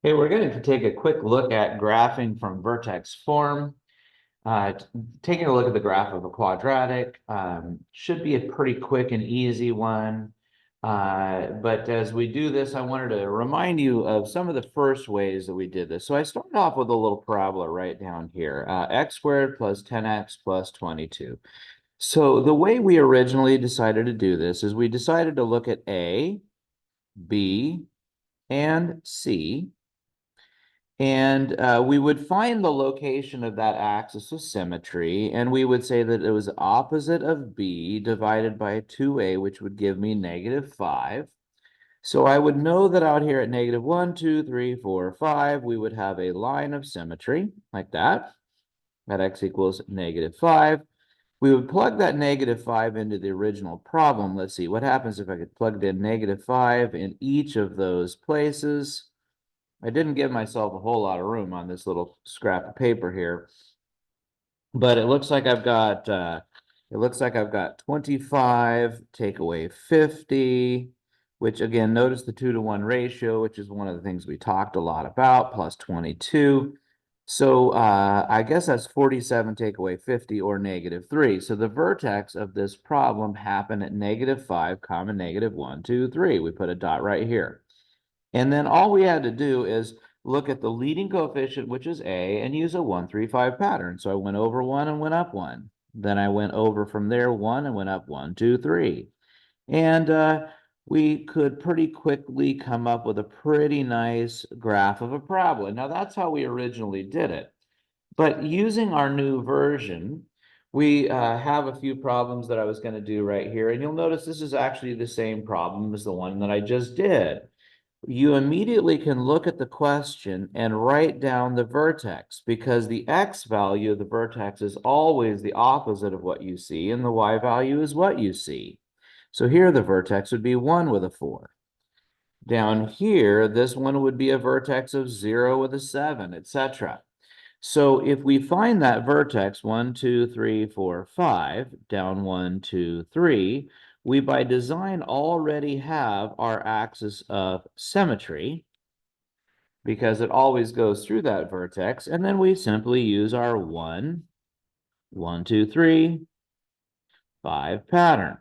Hey, we're going to take a quick look at graphing from vertex form. Uh, Taking a look at the graph of a quadratic should be a pretty quick and easy one. But as we do this, I wanted to remind you of some of the first ways that we did this. So I started off with a little parabola right down here, x squared plus 10x plus 22. So the way we originally decided to do this is we decided to look at A, B, and C. And we would find the location of that axis of symmetry, and we would say that it was opposite of B divided by 2A, which would give me -5. So I would know that out here at -1, 2, 3, 4, 5, we would have a line of symmetry like that, at x equals -5. We would plug that -5 into the original problem. Let's see, what happens if I could plug in -5 in each of those places? I didn't give myself a whole lot of room on this little scrap of paper here, but it looks like I've got 25, take away 50, which again, notice the 2-to-1 ratio, which is one of the things we talked a lot about, plus 22. So I guess that's 47 take away 50 or -3. So the vertex of this problem happened at -5, comma, -1, 2, 3. We put a dot right here. And then all we had to do is look at the leading coefficient, which is A, and use a 1, 3, 5 pattern. So I went over 1 and went up 1. Then I went over from there 1 and went up 1, 2, 3. And we could pretty quickly come up with a pretty nice graph of a parabola. Now that's how we originally did it. But using our new version, we have a few problems that I was going to do right here. And you'll notice this is actually the same problem as the one that I just did. You immediately can look at the question and write down the vertex, because the x value of the vertex is always the opposite of what you see, and the y value is what you see. So here the vertex would be 1 with a 4. Down here, this one would be a vertex of 0 with a 7, etc. So if we find that vertex 1, 2, 3, 4, 5, down 1, 2, 3, we by design already have our axis of symmetry, because it always goes through that vertex, and then we simply use our 1, 1, 2, 3, 5 pattern.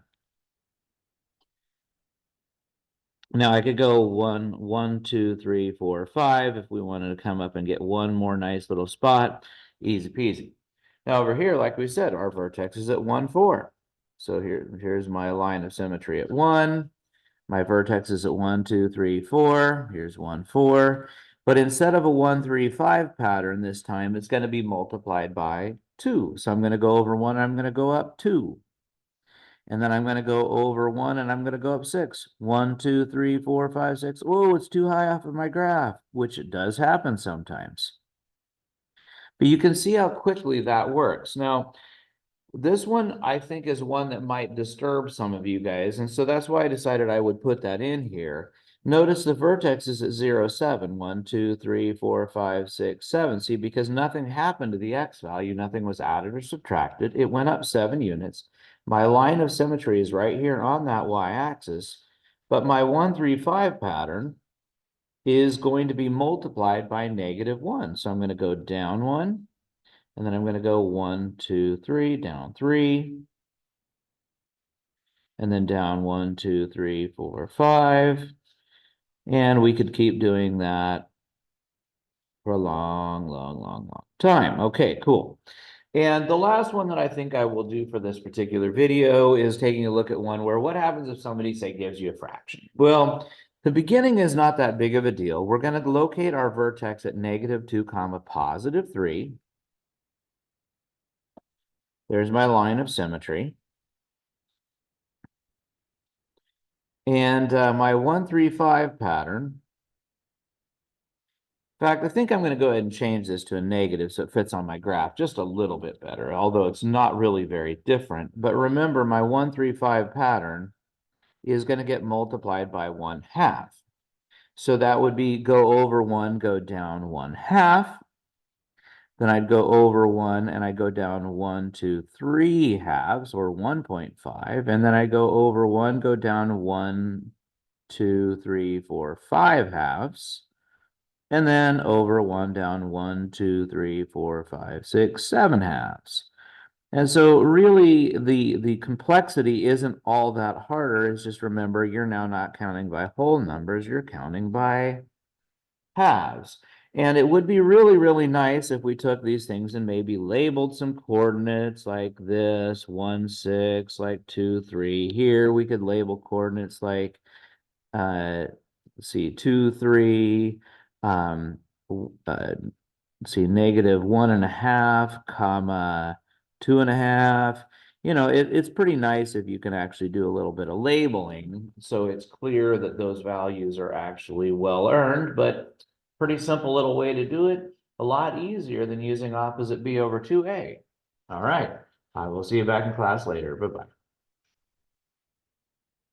Now I could go 1, 1, 2, 3, 4, 5 if we wanted to come up and get one more nice little spot. Easy peasy. Now over here, like we said, our vertex is at 1, 4. So here's my line of symmetry at 1. My vertex is at 1, 2, 3, 4. Here's 1, 4. But instead of a 1, 3, 5 pattern this time, it's going to be multiplied by 2. So I'm going to go over 1, and I'm going to go up 2. And then I'm going to go over 1 and I'm going to go up 6. 1, 2, 3, 4, 5, 6. Oh, it's too high off of my graph, which it does happen sometimes. But you can see how quickly that works. Now, this one I think is one that might disturb some of you guys. And so that's why I decided I would put that in here. Notice the vertex is at 0, 7. 1, 2, 3, 4, 5, 6, 7. See, because nothing happened to the x value, nothing was added or subtracted. It went up 7 units. My line of symmetry is right here on that y-axis, but my 1, 3, 5 pattern is going to be multiplied by -1. So I'm going to go down 1, and then I'm going to go 1, 2, 3, down 3, and then down 1, 2, 3, 4, 5. And we could keep doing that for a long, long, long, long time. Okay, cool. And the last one that I think I will do for this particular video is taking a look at one where what happens if somebody, say, gives you a fraction? Well, the beginning is not that big of a deal. We're going to locate our vertex at -2, comma, +3. There's my line of symmetry. And my 1, 3, 5 pattern. In fact, I think I'm going to go ahead and change this to a negative so it fits on my graph just a little bit better, although it's not really very different. But remember, my 1, 3, 5 pattern is going to get multiplied by 1/2. So that would be go over 1, go down 1/2. Then I'd go over 1 and I go down 1, 2, 3 halves, or 1.5. And then I go over 1, go down 1, 2, 3, 4, 5 halves, and then over 1 down 1, 2, 3, 4, 5, 6, 7 halves. And so really the complexity isn't all that harder. It's just remember you're now not counting by whole numbers, you're counting by halves. And it would be really, really nice if we took these things and maybe labeled some coordinates like this, 1, 6, like 2, 3. Here we could label coordinates like let's see, 2, 3, um, let's see, -1.5, comma 2.5. You know, it's pretty nice if you can actually do a little bit of labeling so it's clear that those values are actually well earned, but pretty simple little way to do it. A lot easier than using opposite b over 2a. All right. I will see you back in class later. Bye-bye.